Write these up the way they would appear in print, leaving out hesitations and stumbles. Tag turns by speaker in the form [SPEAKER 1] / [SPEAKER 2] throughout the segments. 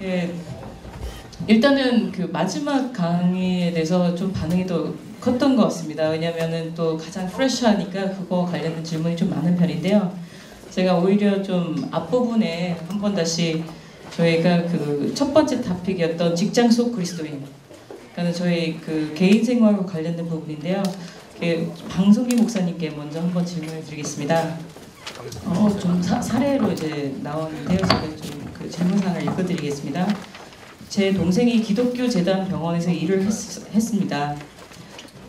[SPEAKER 1] 예, 일단은 그 마지막 강의에 대해서 좀 반응이 더 컸던 것 같습니다. 왜냐면은 또 가장 프레시하니까 그거 관련된 질문이 좀 많은 편인데요. 제가 오히려 좀 앞부분에 한번 다시 저희가 그 첫 번째 토픽이었던 직장 속 그리스도인, 그러니까 저희 그 개인 생활과 관련된 부분인데요. 방송기 목사님께 먼저 한번 질문을 드리겠습니다. 좀 사례로 이제 나왔는데요. 제가 좀 그 질문사항을 읽어드리겠습니다. 제 동생이 기독교 재단 병원에서 일을 했습니다.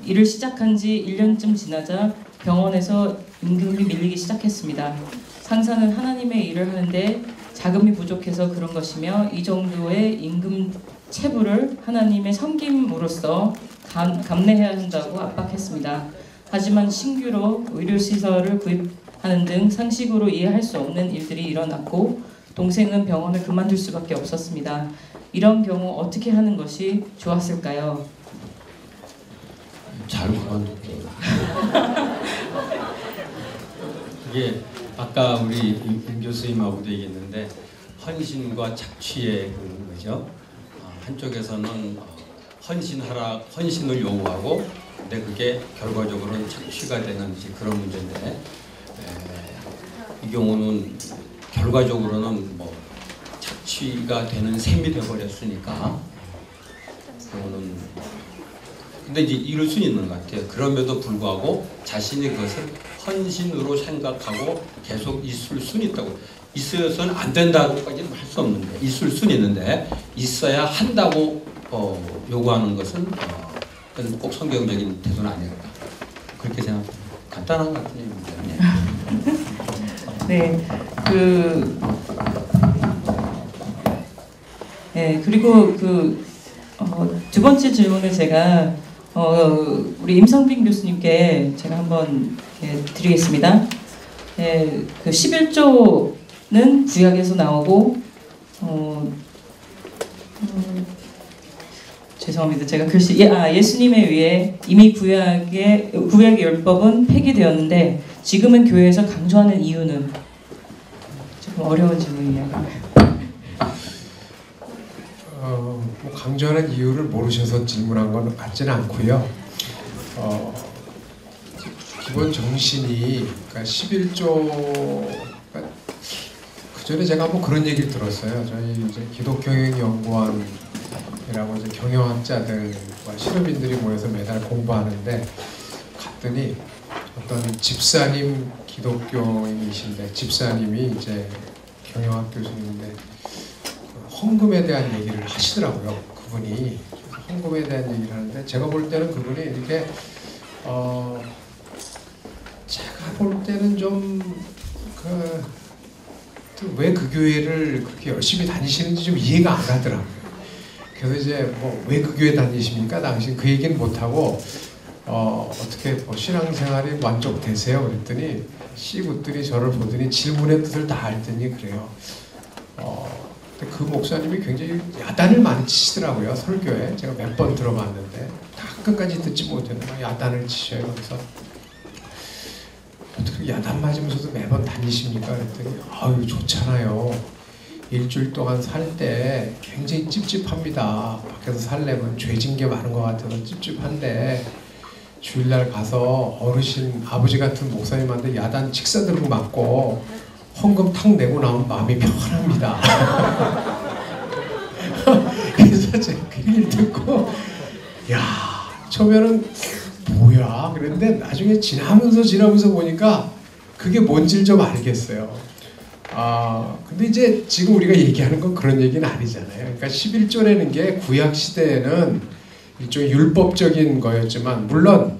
[SPEAKER 1] 일을 시작한 지 1년쯤 지나자 병원에서 임금이 밀리기 시작했습니다. 상사는 하나님의 일을 하는데 자금이 부족해서 그런 것이며 이 정도의 임금 체불을 하나님의 섬김으로써 감내해야 한다고 압박했습니다. 하지만 신규로 의료시설을 구입하는 등 상식으로 이해할 수 없는 일들이 일어났고 동생은 병원을 그만둘 수밖에 없었습니다. 이런 경우 어떻게 하는 것이 좋았을까요?
[SPEAKER 2] 잘 그만둘게요. 이게 아까 우리 임 교수님하고도 얘기했는데 헌신과 착취의 거죠. 한쪽에서는 헌신을 요구하고 근데 그게 결과적으로는 착취가 되는 그런 문제인데 이 경우는 결과적으로는 뭐 착취가 되는 셈이 되어버렸으니까 그거는 근데 이제 이럴 수는 있는 것 같아요. 그럼에도 불구하고 자신이 그것을 헌신으로 생각하고 계속 있을 수는 있다고. 있어서는 안 된다고까지는 할 수 없는데 있을 수는 있는데 있어야 한다고 요구하는 것은 꼭 성경적인 태도는 아니었다. 그렇게 생각합니다. 간단한 것 같은 얘기입니다.
[SPEAKER 1] 네, 그리고 두 번째 질문을 제가 우리 임성빈 교수님께 제가 한번 드리겠습니다. 그 11조는 구약에서 나오고 죄송합니다. 제가 글씨 예수님에 의해 이미 구약의 율법은 폐기되었는데 지금은 교회에서 강조하는 이유는 조금 어려운 질문이에요.
[SPEAKER 3] 뭐 강조하는 이유를 모르셔서 질문한 건 같지는 않고요. 기본 정신이 그러니까 11조 그 전에 제가 한번 그런 얘기를 들었어요. 저희 이제 기독경영연구원이라고 이제 경영학자들과 실험인들이 모여서 매달 공부하는데 갔더니 어떤 집사님 기독교인이신데 집사님이 이제 경영학 교수님인데 헌금에 대한 얘기를 하시더라고요. 그분이 헌금에 대한 얘기를 하는데 제가 볼 때는 그분이 이렇게 제가 볼 때는 좀 왜 그 교회를 그렇게 열심히 다니시는지 좀 이해가 안 가더라고요. 그래서 이제 뭐 왜 그 교회 다니십니까? 당신 그 얘기는 못 하고 어떻게 뭐 신앙생활이 만족되세요? 그랬더니 씩 웃더니 저를 보더니 질문의 뜻을 다 알더니 그래요. 그 목사님이 굉장히 야단을 많이 치시더라고요. 설교에 제가 몇 번 들어봤는데 다 끝까지 듣지 못했는데 야단을 치셔요. 그래서 어떻게 야단 맞으면서도 매번 다니십니까? 그랬더니 아유 좋잖아요. 일주일 동안 살 때 굉장히 찝찝합니다. 밖에서 살려면 죄진 게 많은 것 같아서 찝찝한데 주일날 가서 어르신 아버지 같은 목사님한테 야단 직사들고 맞고 헌금 탁 내고 나오면 마음이 편합니다. 그래서 제가 그 얘기를 듣고 야 처음에는 뭐야 그랬는데 나중에 지나면서 보니까 그게 뭔지를 좀 알겠어요. 근데 이제 지금 우리가 얘기하는 건 그런 얘기는 아니잖아요. 그러니까 11조라는 게 구약 시대에는 일종의 율법적인 거였지만 물론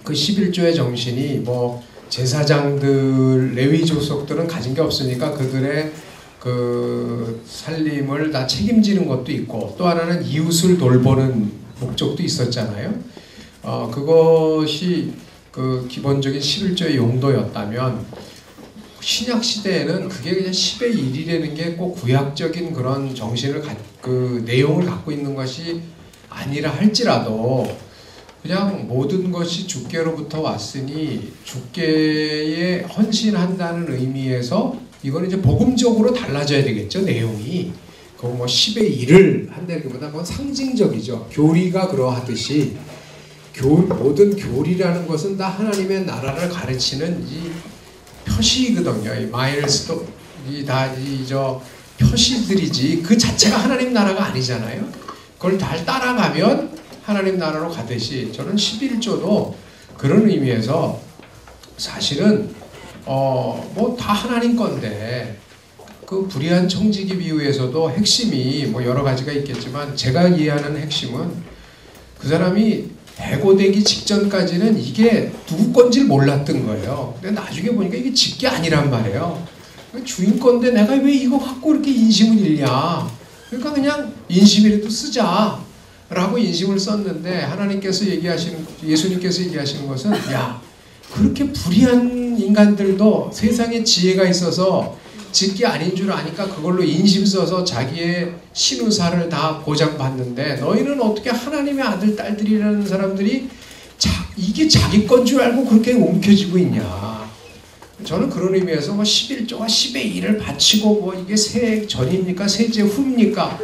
[SPEAKER 3] 그 11조의 정신이 뭐 제사장들 레위 족속들은 가진 게 없으니까 그들의 그 살림을 다 책임지는 것도 있고 또 하나는 이웃을 돌보는 목적도 있었잖아요. 그것이 그 기본적인 11조의 용도였다면 신약 시대에는 그게 그냥 10의 1이라는 게 꼭 구약적인 그런 정신을 그 내용을 갖고 있는 것이 아니라 할지라도 그냥 모든 것이 주께로부터 왔으니 주께에 헌신한다는 의미에서 이거는 이제 복음적으로 달라져야 되겠죠, 내용이. 그 뭐 10의 1을 한다기보다 그건 상징적이죠. 교리가 그러하듯이 모든 교리라는 것은 다 하나님의 나라를 가르치는 이 표시거든요. 이 마일스톤 이저 표시들이지 그 자체가 하나님 나라가 아니잖아요. 그걸 잘 따라가면 하나님 나라로 가듯이 저는 11조도 그런 의미에서 사실은 뭐 다 하나님 건데 그 불의한 청지기 비유에서도 핵심이 뭐 여러 가지가 있겠지만 제가 이해하는 핵심은 그 사람이 해고되기 직전까지는 이게 누구 건지를 몰랐던 거예요. 근데 나중에 보니까 이게 집게 아니란 말이에요. 주인 건데 내가 왜 이거 갖고 이렇게 인심을 잃냐. 그러니까 그냥 인심이라도 쓰자 라고 인심을 썼는데 하나님께서 예수님께서 얘기하시는 것은 야 그렇게 불의한 인간들도 세상에 지혜가 있어서 집게 아닌 줄 아니까 그걸로 인심 써서 자기의 신우사를 다 보장받는데 너희는 어떻게 하나님의 아들 딸들이라는 사람들이 이게 자기 건 줄 알고 그렇게 움켜쥐고 있냐. 저는 그런 의미에서 뭐 11조가 10의 1을 바치고 뭐 이게 세액 전입니까 세제 후입니까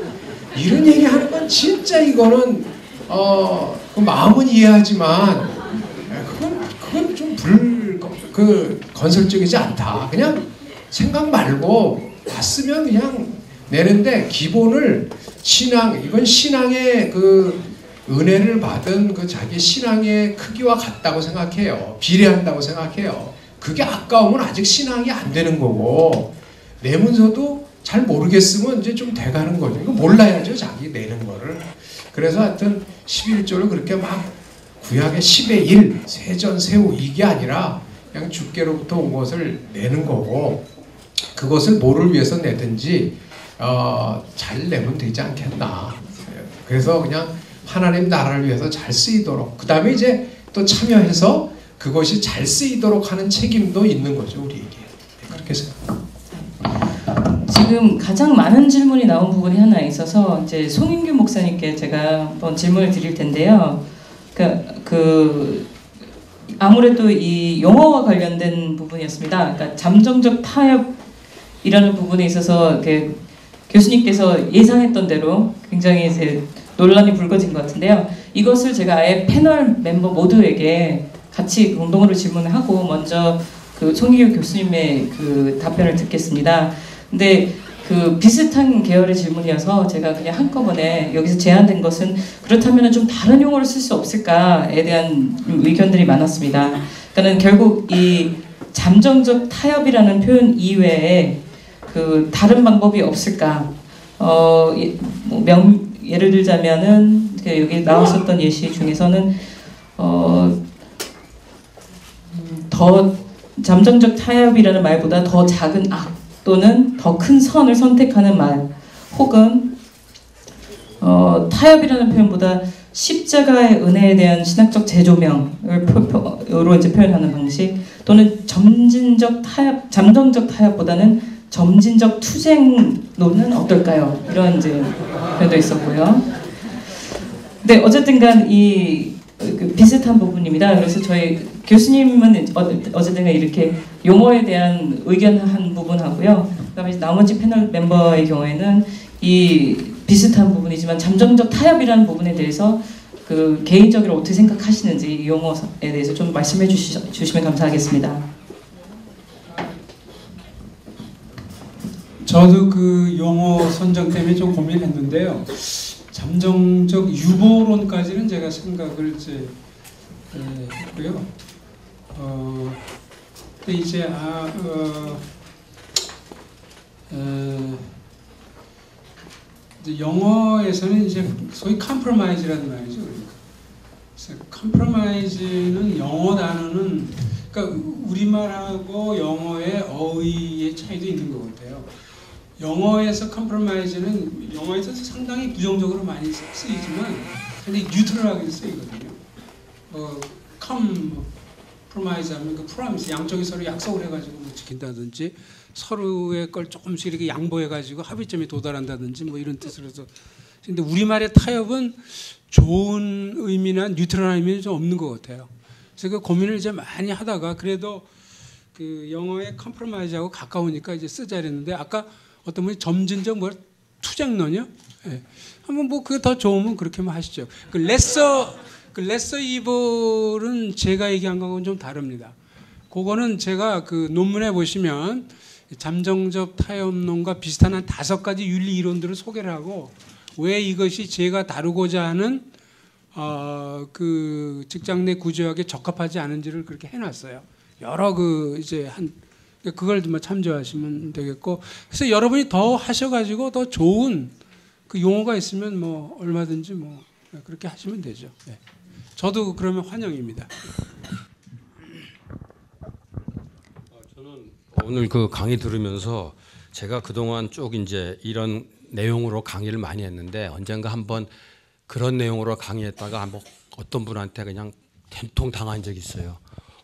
[SPEAKER 3] 이런 얘기하는 건 진짜 이거는 그 마음은 이해하지만 그건 좀 건설적이지 않다. 그냥 생각 말고 봤으면 그냥 내는데 기본을 이건 신앙의 그 은혜를 받은 그 자기 신앙의 크기와 같다고 생각해요. 비례한다고 생각해요. 그게 아까우면 아직 신앙이 안 되는 거고 내문서도 잘 모르겠으면 이제 좀 돼가는 거죠. 이거 몰라야죠. 자기 내는 거를. 그래서 하여튼 11조를 그렇게 막 구약의 10의 1, 세전, 세후 이게 아니라 그냥 주께로부터 온 것을 내는 거고 그것을 뭐를 위해서 내든지 잘 내면 되지 않겠나. 그래서 그냥 하나님 나라를 위해서 잘 쓰이도록 그 다음에 이제 또 참여해서 그것이 잘 쓰이도록 하는 책임도 있는 거죠. 우리에게. 그렇게 생각합니다.
[SPEAKER 1] 지금 가장 많은 질문이 나온 부분이 하나 있어서 이제 송인규 목사님께 제가 한번 질문을 드릴 텐데요. 아무래도 이 용어와 관련된 부분이었습니다. 그러니까 잠정적 타협이라는 부분에 있어서 교수님께서 예상했던 대로 굉장히 이제 논란이 불거진 것 같은데요. 이것을 제가 아예 패널 멤버 모두에게 같이 공동으로 질문을 하고 먼저 그 송희교 교수님의 그 답변을 듣겠습니다. 근데 그 비슷한 계열의 질문이어서 제가 그냥 한꺼번에 여기서 제안된 것은 그렇다면 좀 다른 용어를 쓸 수 없을까에 대한 의견들이 많았습니다. 그러니까는 결국 이 잠정적 타협이라는 표현 이외에 그 다른 방법이 없을까? 예를 들자면은 여기 나왔었던 예시 중에서는 더 잠정적 타협이라는 말보다 더 작은 악 또는 더 큰 선을 선택하는 말 혹은 타협이라는 표현보다 십자가의 은혜에 대한 신학적 재조명으로 이제 표현하는 방식 또는 잠정적 타협보다는 점진적 투쟁론은 어떨까요? 이런 이제 표현도 있었고요. 네, 어쨌든간 비슷한 부분입니다. 그래서 저희 교수님은 어쨌든 이렇게 용어에 대한 의견한 부분하고요. 그다음에 나머지 패널 멤버의 경우에는 이 비슷한 부분이지만 잠정적 타협이라는 부분에 대해서 그 개인적으로 어떻게 생각하시는지 이 용어에 대해서 좀 말씀해 주시면 감사하겠습니다.
[SPEAKER 4] 저도 그 용어 선정 때문에 좀 고민했는데요. 잠정적 유보론까지는 제가 생각을 이제 했고요. 근데 이제 이제 영어에서는 이제 소위 컴프로마이즈라는 말이죠. 그래서 컴프로마이즈는 영어 단어는 그러니까 우리말하고 영어의 어휘의 차이도 있는 것 같아요. 영어에서 컴프로마이즈는 영어에서 상당히 부정적으로 많이 쓰이지만 근데 뉴트럴하게 쓰이거든요. 컴프로마이즈 하면 그 프로미스 양쪽이 서로 약속을 해가지고 뭐 지킨다든지 서로의 걸 조금씩 이렇게 양보해가지고 합의점에 도달한다든지 뭐 이런 뜻으로 해서 근데 우리말의 타협은 좋은 의미나 뉴트럴한 의미는 좀 없는 것 같아요. 그래서 그 고민을 이제 많이 하다가 그래도 그 영어의 컴프로마이즈하고 가까우니까 이제 쓰자 그랬는데 아까 어떤 분이 점진적 투쟁론이요? 예. 한번 뭐 그게 더 좋으면 그렇게 뭐 하시죠. 그 레서 이블은 제가 얘기한 거하고는 좀 다릅니다. 그거는 제가 그 논문에 보시면 잠정적 타협론과 비슷한 한 5가지 윤리 이론들을 소개를 하고 왜 이것이 제가 다루고자 하는 그 직장 내 구조학에 적합하지 않은지를 그렇게 해놨어요. 여러 그 이제 그걸 뭐 참조하시면 되겠고, 그래서 여러분이 더 하셔가지고 더 좋은 그 용어가 있으면 뭐 얼마든지 뭐 그렇게 하시면 되죠. 네. 저도 그러면 환영입니다.
[SPEAKER 2] 저는 오늘 그 강의 들으면서 제가 그동안 쭉 이제 이런 내용으로 강의를 많이 했는데 언젠가 한번 그런 내용으로 강의했다가 한번 어떤 분한테 그냥 된통 당한 적이 있어요.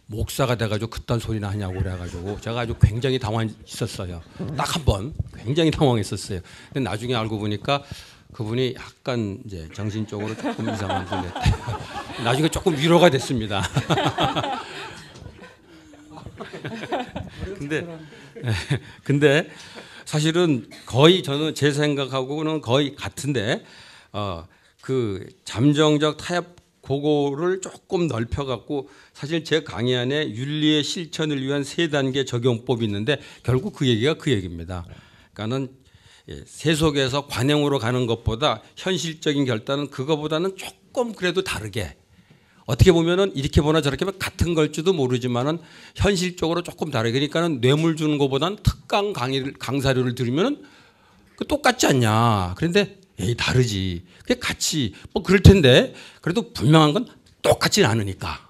[SPEAKER 2] 목사가 돼가지고 그딴 소리나 하냐고 그래가지고 제가 아주 굉장히 당황했었어요. 딱 한 번 굉장히 당황했었어요. 근데 나중에 알고 보니까 그분이 약간 이제 정신적으로 조금 이상한 분이었대요. 나중에 조금 위로가 됐습니다. 근데 사실은 거의 저는 제 생각하고는 거의 같은데 그 잠정적 타협 그거를 조금 넓혀갖고 사실 제 강의 안에 윤리의 실천을 위한 3단계 적용법이 있는데 결국 그 얘기가 그 얘기입니다. 그러니까는 세속에서 관행으로 가는 것보다 현실적인 결단은 그거보다는 조금 그래도 다르게 어떻게 보면은 이렇게 보나 저렇게 보면 같은 걸지도 모르지만은 현실적으로 조금 다르게 그러니까는 뇌물 주는 것보다는 특강 강사료를 들으면은 그 똑같지 않냐. 그런데 에이 다르지. 그게 같이 뭐 그럴 텐데 그래도 분명한 건 똑같진 않으니까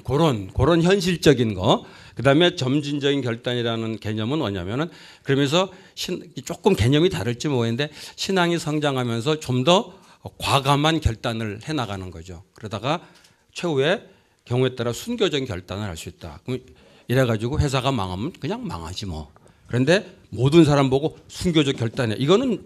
[SPEAKER 2] 그런 현실적인 거. 그다음에 점진적인 결단이라는 개념은 뭐냐면은 그러면서 조금 개념이 다를지 모르겠는데 신앙이 성장하면서 좀 더 과감한 결단을 해 나가는 거죠. 그러다가 최후의 경우에 따라 순교적인 결단을 할 수 있다. 그럼 이래가지고 회사가 망하면 그냥 망하지 뭐. 그런데 모든 사람 보고 순교적 결단해. 이거는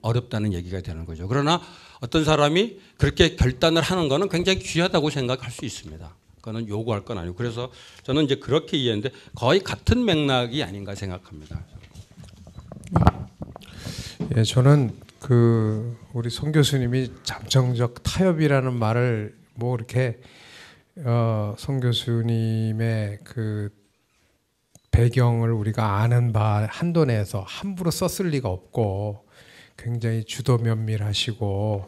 [SPEAKER 2] 어렵다는 얘기가 되는 거죠. 그러나 어떤 사람이 그렇게 결단을 하는 거는 굉장히 귀하다고 생각할 수 있습니다. 그거는 요구할 건 아니고. 그래서 저는 이제 그렇게 이해했는데 거의 같은 맥락이 아닌가 생각합니다.
[SPEAKER 3] 예, 저는 그 우리 송 교수님이 잠정적 타협이라는 말을 뭐 이렇게 송 교수님의 그 배경을 우리가 아는 바 한도 내에서 함부로 썼을 리가 없고 굉장히 주도 면밀하시고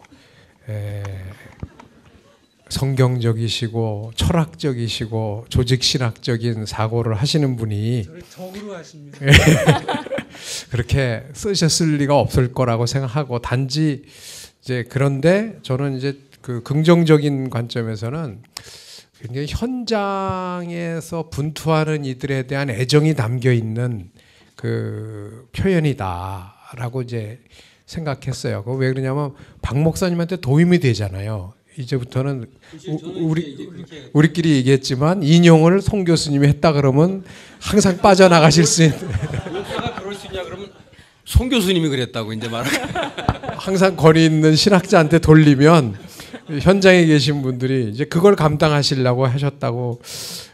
[SPEAKER 3] 성경적이시고 철학적이시고 조직신학적인 사고를 하시는 분이
[SPEAKER 4] 덕으로 하십니다.
[SPEAKER 3] 그렇게 쓰셨을 리가 없을 거라고 생각하고 단지 이제 그런데 저는 이제 그 긍정적인 관점에서는 굉장히 현장에서 분투하는 이들에 대한 애정이 담겨 있는 그 표현이다라고 이제 생각했어요. 그 왜 그러냐면 박 목사님한테 도움이 되잖아요. 이제부터는 우리끼리 얘기했지만 인용을 송 교수님이 했다 그러면 항상 빠져나가실 수 있는.
[SPEAKER 2] 목사가 그럴 수 있냐 그러면 송 교수님이 그랬다고 이제 말하고.
[SPEAKER 3] 항상 권위 있는 신학자한테 돌리면 현장에 계신 분들이 이제 그걸 감당하시려고 하셨다고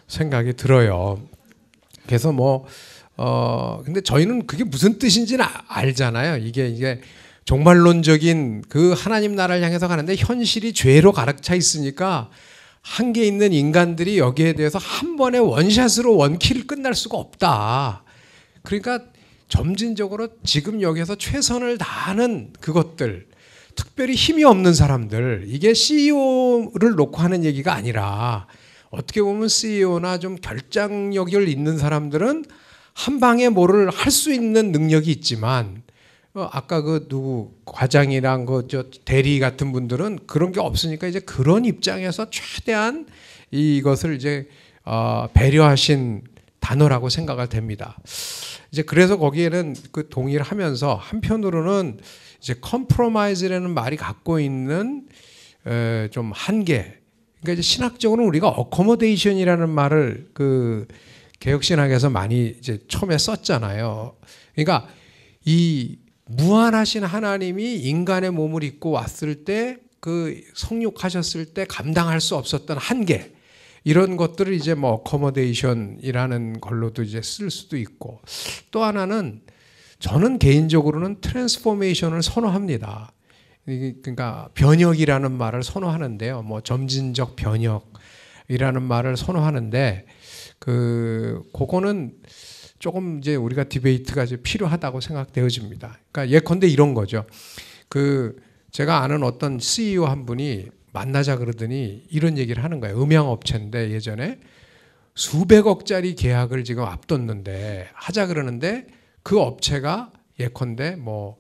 [SPEAKER 3] 생각이 들어요. 그래서 근데 저희는 그게 무슨 뜻인지는 알잖아요. 이게 종말론적인 그 하나님 나라를 향해서 가는데 현실이 죄로 가득 차 있으니까 한계 있는 인간들이 여기에 대해서 한 번에 원샷으로 원킬을 끝날 수가 없다. 그러니까 점진적으로 지금 여기서 최선을 다하는 그것들, 특별히 힘이 없는 사람들, 이게 CEO를 놓고 하는 얘기가 아니라 어떻게 보면 CEO나 좀 결정력을 있는 사람들은 한 방에 뭐를 할 수 있는 능력이 있지만 아까 그 누구 과장이랑 저 대리 같은 분들은 그런 게 없으니까 이제 그런 입장에서 최대한 이것을 이제 배려하신 단어라고 생각이 됩니다. 이제 그래서 거기에는 그 동의를 하면서 한편으로는 이제 컴프로마이즈라는 말이 갖고 있는 좀 한계. 그러니까 이제 신학적으로는 우리가 어코모데이션이라는 말을 그 개혁신학에서 많이 이제 처음에 썼잖아요. 그러니까 이 무한하신 하나님이 인간의 몸을 입고 왔을 때 그 성육하셨을 때 감당할 수 없었던 한계 이런 것들을 이제 어코모데이션이라는 걸로도 이제 쓸 수도 있고 또 하나는 저는 개인적으로는 트랜스포메이션을 선호합니다. 그러니까 변혁이라는 말을 선호하는데요. 뭐 점진적 변혁이라는 말을 선호하는데 그거는 조금 이제 우리가 디베이트가 이제 필요하다고 생각되어집니다. 그러니까 예컨대 이런 거죠. 제가 아는 어떤 CEO 한 분이 만나자 그러더니 이런 얘기를 하는 거예요. 음향업체인데 예전에 수백억짜리 계약을 지금 앞뒀는데 하자 그러는데 그 업체가 예컨대 뭐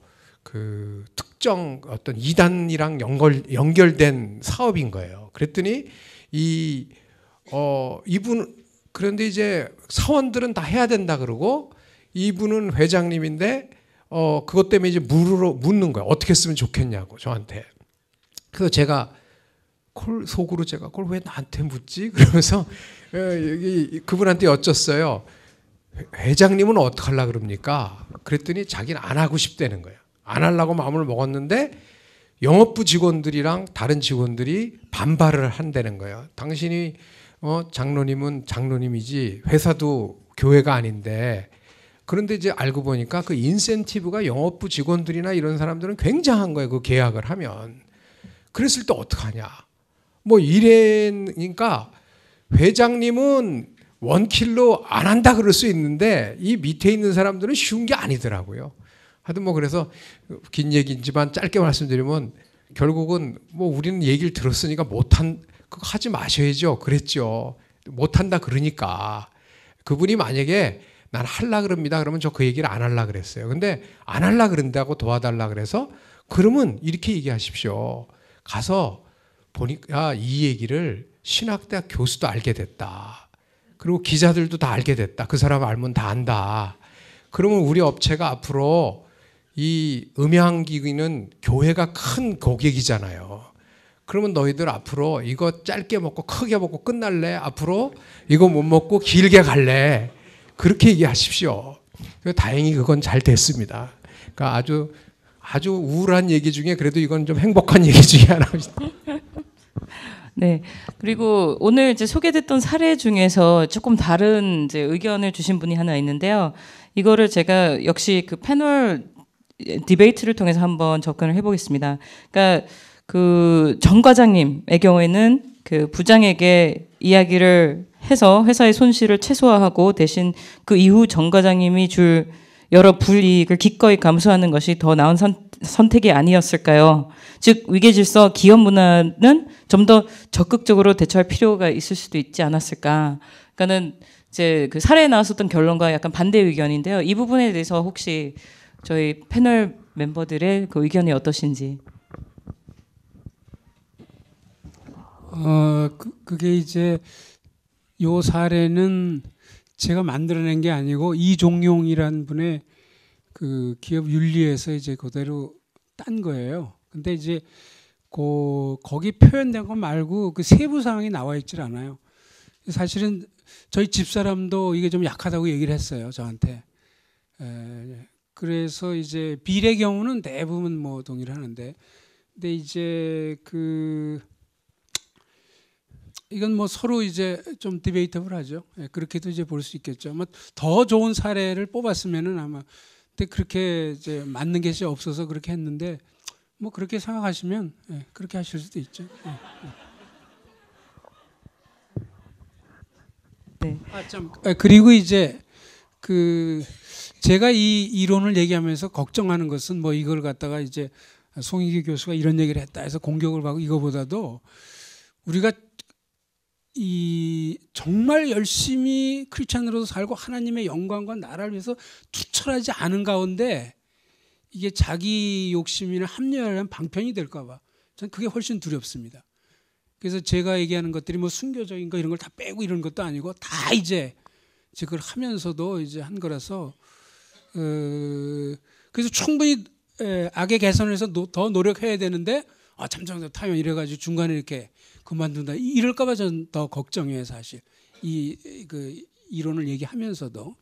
[SPEAKER 3] 특정 어떤 이단이랑 연결된 사업인 거예요. 그랬더니 이분 그런데 이제 사원들은 다 해야 된다 그러고 이분은 회장님인데 그것 때문에 이제 묻는 거예요. 어떻게 쓰면 좋겠냐고 저한테. 그래서 제가 속으로 제가 그걸 왜 나한테 묻지? 그러면서 그분한테 여쭸어요. 회장님은 어떻게 하려고 그럽니까? 그랬더니 자기는 안 하고 싶다는 거예요. 안 하려고 마음을 먹었는데 영업부 직원들이랑 다른 직원들이 반발을 한다는 거예요. 당신이 장로님은 장로님이지 회사도 교회가 아닌데 그런데 이제 알고 보니까 그 인센티브가 영업부 직원들이나 이런 사람들은 굉장한 거예요. 그 계약을 하면. 그랬을 때 어떡하냐. 뭐 이래니까 회장님은 원킬로 안 한다 그럴 수 있는데 이 밑에 있는 사람들은 쉬운 게 아니더라고요. 하여튼 뭐 그래서 긴 얘기지만 짧게 말씀드리면 결국은 뭐 우리는 얘기를 들었으니까 그거 하지 마셔야죠. 그랬죠. 못한다 그러니까. 그분이 만약에 난 할라 그럽니다. 그러면 저 그 얘기를 안 할라 그랬어요. 근데 안 할라 그런다고 도와달라 그래서 그러면 이렇게 얘기하십시오. 가서 보니까 이 얘기를 신학대학 교수도 알게 됐다. 그리고 기자들도 다 알게 됐다. 그 사람 알면 다 안다. 그러면 우리 업체가 앞으로 이 음향기기는 교회가 큰 고객이잖아요. 그러면 너희들 앞으로 이거 짧게 먹고 크게 먹고 끝날래? 앞으로 이거 못 먹고 길게 갈래? 그렇게 얘기하십시오. 다행히 그건 잘 됐습니다. 그러니까 아주 우울한 얘기 중에 그래도 이건 좀 행복한 얘기 중에 하나입니다.
[SPEAKER 1] 네. 그리고 오늘 이제 소개됐던 사례 중에서 조금 다른 이제 의견을 주신 분이 하나 있는데요. 이거를 제가 역시 그 패널 디베이트를 통해서 한번 접근을 해보겠습니다. 그러니까 그 정 과장님의 경우에는 그 부장에게 이야기를 해서 회사의 손실을 최소화하고 대신 그 이후 정 과장님이 줄 여러 불이익을 기꺼이 감수하는 것이 더 나은 선택이 아니었을까요? 즉 위계질서 기업 문화는 좀 더 적극적으로 대처할 필요가 있을 수도 있지 않았을까? 그러니까는 이제 그 사례에 나왔었던 결론과 약간 반대 의견인데요. 이 부분에 대해서 혹시 저희 패널 멤버들의 그 의견이 어떠신지?
[SPEAKER 4] 그게 이제 요 사례는 제가 만들어낸 게 아니고 이종용이라는 분의 그 기업 윤리에서 이제 그대로 딴 거예요. 근데 이제 거기 표현된 거 말고 그 세부 사항이 나와 있질 않아요. 사실은 저희 집사람도 이게 좀 약하다고 얘기를 했어요, 저한테. 그래서 이제 비례 경우는 대부분 뭐 동의를 하는데, 근데 이제 이건 뭐 서로 이제 좀 디베이터블하죠. 그렇게도 이제 볼 수 있겠죠. 아마 더 좋은 사례를 뽑았으면은 아마 근데 그렇게 이제 맞는 게 없어서 그렇게 했는데 뭐 그렇게 생각하시면 그렇게 하실 수도 있죠.
[SPEAKER 1] 네.
[SPEAKER 4] 그리고 이제 제가 이 이론을 얘기하면서 걱정하는 것은 뭐 이걸 갖다가 이제 송익기 교수가 이런 얘기를 했다 해서 공격을 받고 이거보다도 우리가 이 정말 열심히 크리스찬으로서 살고 하나님의 영광과 나라를 위해서 투철하지 않은 가운데 이게 자기 욕심이나 합리화하려면 방편이 될까 봐 저는 그게 훨씬 두렵습니다. 그래서 제가 얘기하는 것들이 뭐 순교적인 거 이런 걸 다 빼고 이런 것도 아니고 다 이제 그걸 하면서도 이제 한 거라서 그래서 충분히 악의 개선을 해서 더 노력해야 되는데 잠정 타면 이래가지고 중간에 이렇게 그만둔다 이럴까봐 저는 더 걱정이에요 사실 그 이론을 얘기하면서도.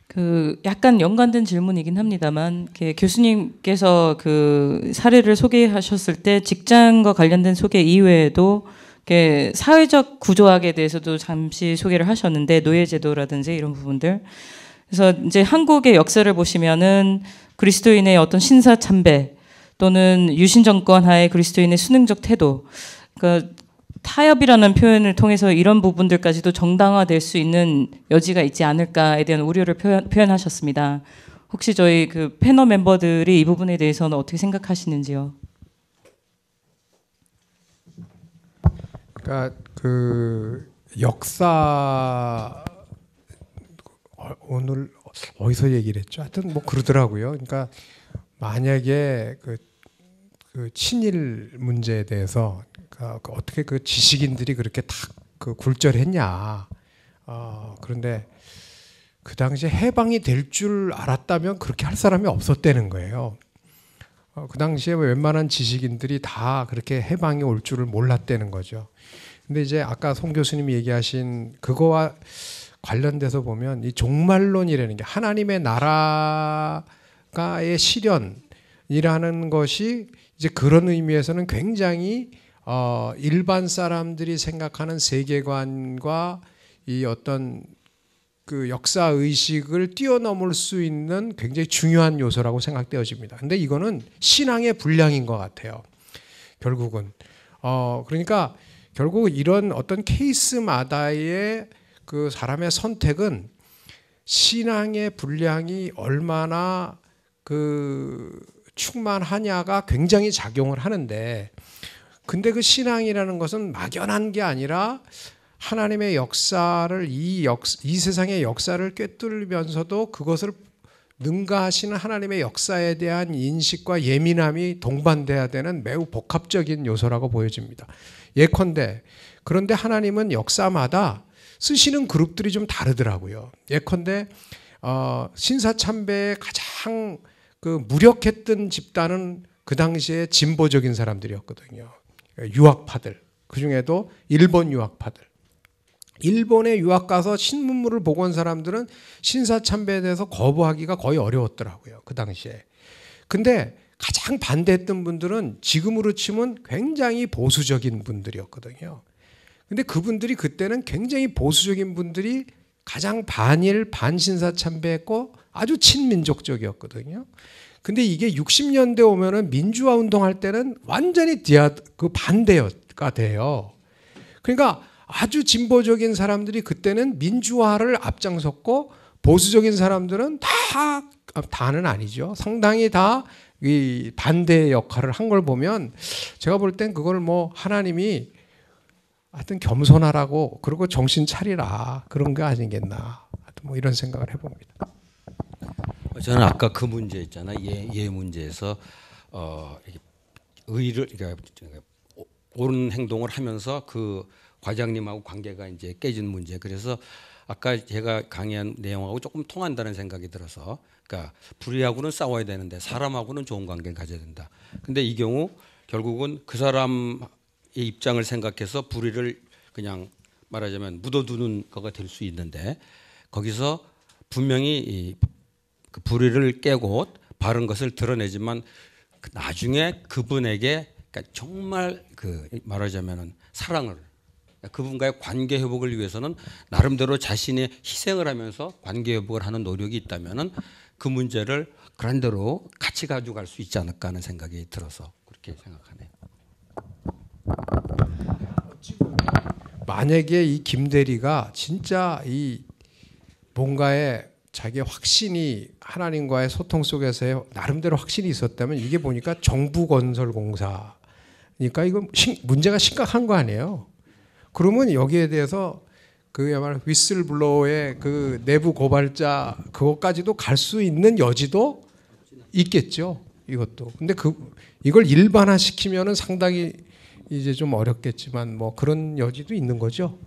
[SPEAKER 1] 그 약간 연관된 질문이긴 합니다만 교수님께서 그 사례를 소개하셨을 때 직장과 관련된 소개 이외에도 사회적 구조학에 대해서도 잠시 소개를 하셨는데 노예제도라든지 이런 부분들 그래서 이제 한국의 역사를 보시면은 그리스도인의 어떤 신사참배 또는 유신 정권 하에 그리스도인의 순응적 태도, 그러니까 타협이라는 표현을 통해서 이런 부분들까지도 정당화될 수 있는 여지가 있지 않을까에 대한 우려를 표현하셨습니다. 혹시 저희 그 패널 멤버들이 이 부분에 대해서는 어떻게 생각하시는지요?
[SPEAKER 3] 그러니까 그 역사 오늘 어디서 얘기를 했죠? 하여튼 뭐 그러더라고요. 그러니까 만약에 그 친일 문제에 대해서 어떻게 그 지식인들이 그렇게 탁 그 굴절했냐. 그런데 그 당시에 해방이 될 줄 알았다면 그렇게 할 사람이 없었다는 거예요. 그 당시에 웬만한 지식인들이 다 그렇게 해방이 올 줄을 몰랐다는 거죠. 근데 이제 아까 송 교수님이 얘기하신 그거와 관련돼서 보면 이 종말론이라는 게 하나님의 나라가의 실현이라는 것이 이제 그런 의미에서는 굉장히 일반 사람들이 생각하는 세계관과 이 어떤 그 역사 의식을 뛰어넘을 수 있는 굉장히 중요한 요소라고 생각되어집니다. 근데 이거는 신앙의 분량인 것 같아요. 결국은 그러니까 결국 이런 어떤 케이스마다의 그 사람의 선택은 신앙의 분량이 얼마나 그 충만하냐가 굉장히 작용을 하는데, 근데 그 신앙이라는 것은 막연한 게 아니라 하나님의 역사를 이 세상의 역사를 꿰뚫면서도 그것을 능가하시는 하나님의 역사에 대한 인식과 예민함이 동반돼야 되는 매우 복합적인 요소라고 보여집니다. 예컨대 그런데 하나님은 역사마다 쓰시는 그룹들이 좀 다르더라고요. 예컨대 신사참배의 가장 그 무력했던 집단은 그 당시에 진보적인 사람들이었거든요. 유학파들, 그 중에도 일본 유학파들. 일본에 유학 가서 신문물을 보고 온 사람들은 신사참배에 대해서 거부하기가 거의 어려웠더라고요. 그 당시에. 근데 가장 반대했던 분들은 지금으로 치면 굉장히 보수적인 분들이었거든요. 근데 그분들이 그때는 굉장히 보수적인 분들이 가장 반일 반신사참배했고 아주 친민족적이었거든요. 근데 이게 60년대 오면은 민주화 운동할 때는 완전히 그 반대가 돼요. 그러니까 아주 진보적인 사람들이 그때는 민주화를 앞장섰고 보수적인 사람들은 다는 아니죠. 상당히 다 이 반대의 역할을 한 걸 보면 제가 볼 땐 그걸 뭐 하나님이 하여튼 겸손하라고 그리고 정신 차리라 그런 게 아니겠나. 하여튼 뭐 이런 생각을 해봅니다.
[SPEAKER 2] 저는 아까 그 문제 있잖아요. 예 문제에서 의를 그러니까 옳은 행동을 하면서 그 과장님하고 관계가 이제 깨진 문제. 그래서 아까 제가 강의한 내용하고 조금 통한다는 생각이 들어서, 그러니까 불의하고는 싸워야 되는데 사람하고는 좋은 관계를 가져야 된다. 근데 이 경우 결국은 그 사람의 입장을 생각해서 불의를 그냥 말하자면 묻어두는 거가 될 수 있는데, 거기서 분명히 그 불의를 깨고 바른 것을 드러내지만 나중에 그분에게 그러니까 정말 그 말하자면은 사랑을, 그분과의 관계 회복을 위해서는 나름대로 자신이 희생을 하면서 관계 회복을 하는 노력이 있다면은 그 문제를 그런 대로 같이 가져갈 수 있지 않을까 하는 생각이 들어서 그렇게 생각하네요.
[SPEAKER 3] 만약에 이 김 대리가 진짜 이 뭔가에 자기의 확신이 하나님과의 소통 속에서의 나름대로 확신이 있었다면 이게 보니까 정부건설공사니까 이거 문제가 심각한 거 아니에요. 그러면 여기에 대해서 그야말로 휘슬블로어의 그 내부 고발자 그것까지도 갈 수 있는 여지도 있겠죠. 이것도. 근데 이걸 일반화시키면은 상당히 이제 좀 어렵겠지만 뭐 그런 여지도 있는 거죠.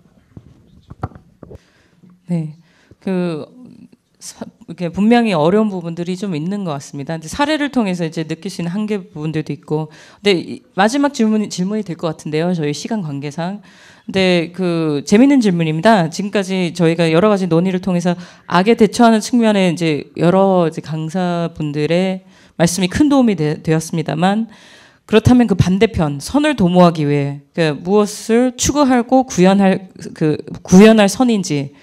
[SPEAKER 1] 네, 이렇게 분명히 어려운 부분들이 좀 있는 것 같습니다. 근데 사례를 통해서 이제 느낄 수 있는 한계 부분들도 있고. 근데 마지막 질문이 될 것 같은데요. 저희 시간 관계상. 근데 재밌는 질문입니다. 지금까지 저희가 여러 가지 논의를 통해서 악에 대처하는 측면에 이제 여러 이제 강사분들의 말씀이 큰 도움이 되었습니다만, 그렇다면 그 반대편 선을 도모하기 위해 무엇을 추구하고 구현할 선인지,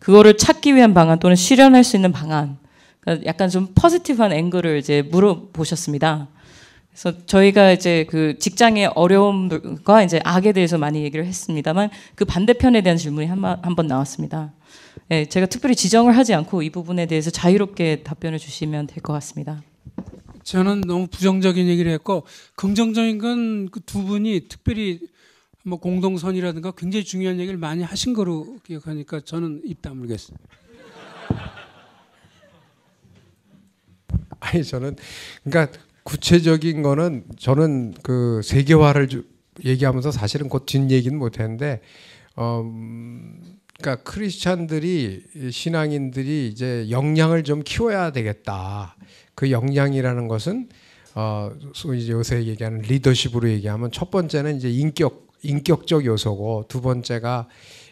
[SPEAKER 1] 그거를 찾기 위한 방안 또는 실현할 수 있는 방안, 그러니까 약간 좀 포지티브한 앵글을 이제 물어보셨습니다. 그래서 저희가 이제 그 직장의 어려움과 이제 악에 대해서 많이 얘기를 했습니다만 그 반대편에 대한 질문이 한 번 나왔습니다. 예, 제가 특별히 지정을 하지 않고 이 부분에 대해서 자유롭게 답변을 주시면 될 것 같습니다.
[SPEAKER 4] 저는 너무 부정적인 얘기를 했고 긍정적인 건 그 두 분이 특별히 뭐 공동선이라든가 굉장히 중요한 얘기를 많이 하신 거로 기억하니까 저는 입 다물겠습니다.
[SPEAKER 3] 아니 저는 그러니까 구체적인 거는 저는 그 세계화를 얘기하면서 사실은 곧 뒷 얘기는 못 했는데 그러니까 크리스찬들이 신앙인들이 이제 역량을 좀 키워야 되겠다. 그 역량이라는 것은 소위 이제 요새 얘기하는 리더십으로 얘기하면 첫 번째는 이제 인격적 요소고 두 번째가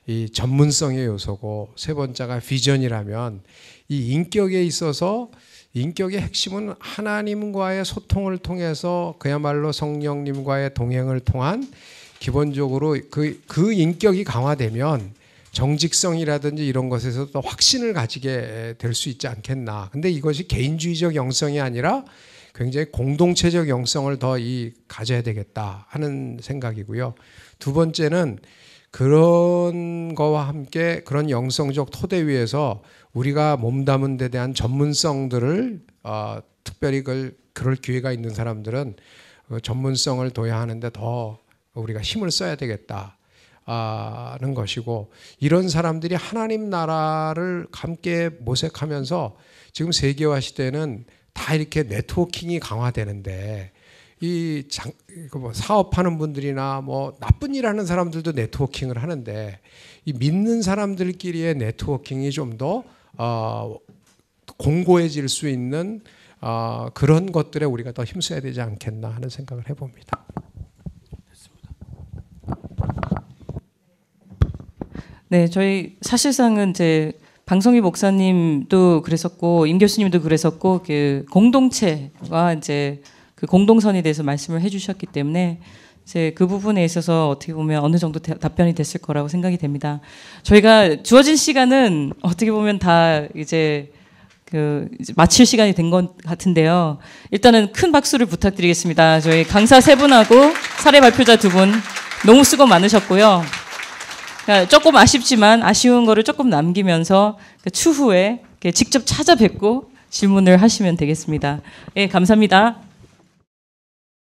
[SPEAKER 3] 이 전문성의 요소고 세 번째가 비전이라면 이 인격에 있어서 인격의 핵심은 하나님과의 소통을 통해서 그야말로 성령님과의 동행을 통한 기본적으로 그 인격이 강화되면 정직성이라든지 이런 것에서 또 확신을 가지게 될 수 있지 않겠나. 근데 이것이 개인주의적 영성이 아니라 굉장히 공동체적 영성을 더 가져야 되겠다 하는 생각이고요. 두 번째는 그런 거와 함께 그런 영성적 토대 위에서 우리가 몸담은 데 대한 전문성들을 특별히 그럴 기회가 있는 사람들은 전문성을 둬야 하는데 더 우리가 힘을 써야 되겠다. 는 것이고 이런 사람들이 하나님 나라를 함께 모색하면서 지금 세계화 시대는 다 이렇게 네트워킹이 강화되는데 사업하는 분들이나 뭐 나쁜 일 하는 사람들도 네트워킹을 하는데 이 믿는 사람들끼리의 네트워킹이 좀 더 공고해질 수 있는 그런 것들에 우리가 더 힘써야 되지 않겠나 하는 생각을 해봅니다.
[SPEAKER 1] 네, 저희 사실상은 이제 방성희 목사님도 그랬었고 임 교수님도 그랬었고 그 공동체와 이제 그 공동선에 대해서 말씀을 해주셨기 때문에 이제 그 부분에 있어서 어떻게 보면 어느 정도 답변이 됐을 거라고 생각이 됩니다. 저희가 주어진 시간은 어떻게 보면 다 이제 이제 마칠 시간이 된 것 같은데요. 일단은 큰 박수를 부탁드리겠습니다. 저희 강사 세 분하고 사례 발표자 두 분 너무 수고 많으셨고요. 조금 아쉽지만 아쉬운 거를 조금 남기면서 추후에 직접 찾아뵙고 질문을 하시면 되겠습니다. 예, 감사합니다.